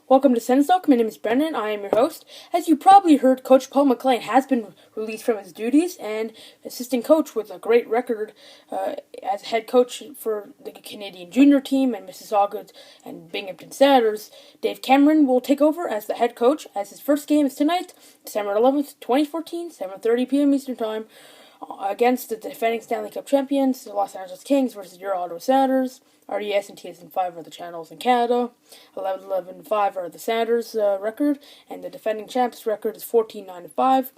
Welcome to SENS. My name is Brendan. I am your host. As you probably heard, Coach Paul McLean has been released from his duties and assistant coach with a great record as head coach for the Canadian junior team and Mississauga and Binghamton Senators. Dave Cameron will take over as the head coach as his first game is tonight, December 11th, 2014, 7:30 p.m. Eastern Time, against the defending Stanley Cup champions, the Los Angeles Kings versus your Ottawa Senators. RDS and TSN5 are the channels in Canada. 11-11-5 are the Senators' record, and the defending champs' record is 14-9-5.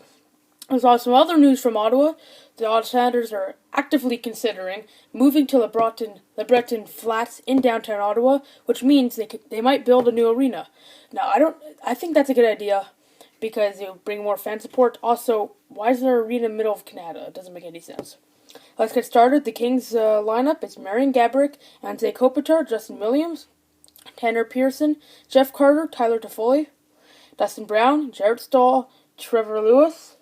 There's also other news from Ottawa. The Ottawa Senators are actively considering moving to LeBreton Flats in downtown Ottawa, which means they might build a new arena. Now, I think that's a good idea because it will bring more fan support. Also, why is there an arena in the middle of Canada? It doesn't make any sense. Let's get started. The Kings lineup is Marian Gaborik, Anze Kopitar, Justin Williams, Tanner Pearson, Jeff Carter, Tyler Toffoli, Dustin Brown, Jarrett Stahl, Trevor Lewis,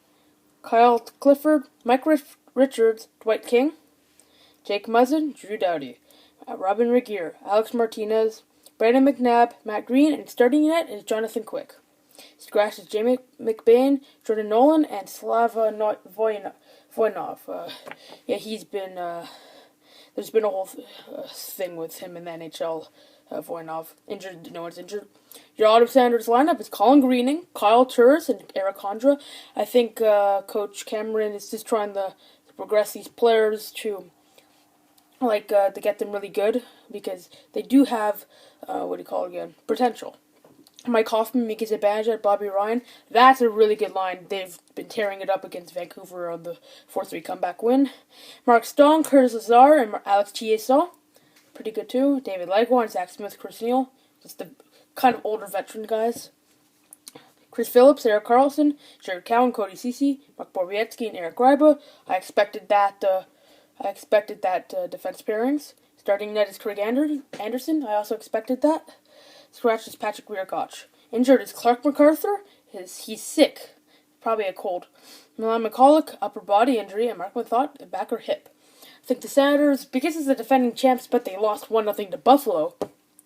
Kyle Clifford, Mike Richards, Dwight King, Jake Muzzin, Drew Doughty, Robin Regier, Alex Martinez, Brandon McNabb, Matt Green, and starting net is Jonathan Quick. Scratch is Jamie McBain, Jordan Nolan, and Slava Voinov. He's been, there's been a whole thing with him in the NHL, Voinov. Injured, no one's injured. Your Ottawa Senators lineup is Colin Greening, Kyle Turris, and Eric Hondra. I think Coach Cameron is just trying to progress these players to get them really good, because they do have, potential. Mike Hoffman, Mika Zibanejad, Bobby Ryan. That's a really good line. They've been tearing it up against Vancouver on the 4-3 comeback win. Mark Stone, Curtis Lazar, and Alex Chiasson. Pretty good too. David Legwand, Zach Smith, Chris Neal. Just the kind of older veteran guys. Chris Phillips, Eric Carlson, Jared Cowan, Cody Ceci, Mark Borowiecki, and Eric Ryba. I expected that defense pairings. Starting net is Craig Anderson. I also expected that. Scratch is Patrick Weirkoch. Injured is Clark MacArthur. He's sick. Probably a cold. Milan McCulloch, upper body injury, and Mark Mathot, back or hip. I think the Senators, because it's the defending champs, but they lost 1-0 to Buffalo,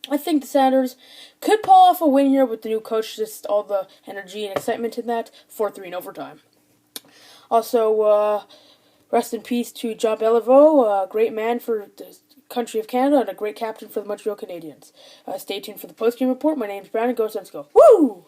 I think the Senators could pull off a win here with the new coach, just all the energy and excitement in that, 4-3 in overtime. Also, rest in peace to John Beliveau, a great man for the country of Canada and a great captain for the Montreal Canadiens. Stay tuned for the post-game report. My name's Brandon. Go Sens go. Woo!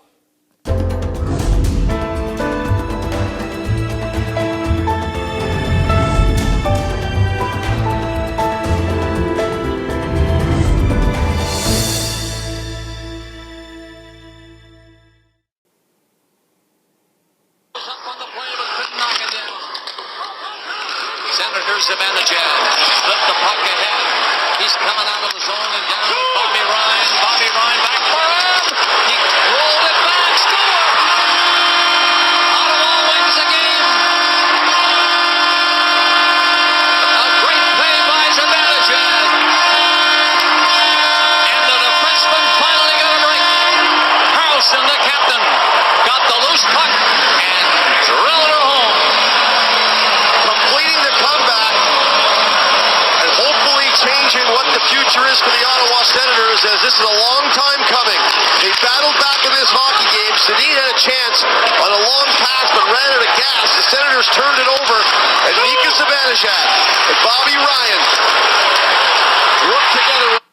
Senators Zibanejad split the puck ahead. He's coming out of the zone and down with Bobby Ryan. Bobby Ryan back for him. He rolled it back. Score! Ottawa wins the game. A great play by Zibanejad. And the defenseman finally got a break. Carlson, the captain, got the loose puck and drilled her home. Completing the comeback and hopefully changing what the future is for the Ottawa Senators, as this is a long time coming. They battled back in this hockey game. Sedin had a chance on a long pass but ran out of gas. The Senators turned it over, and Mika Zibanejad and Bobby Ryan worked together.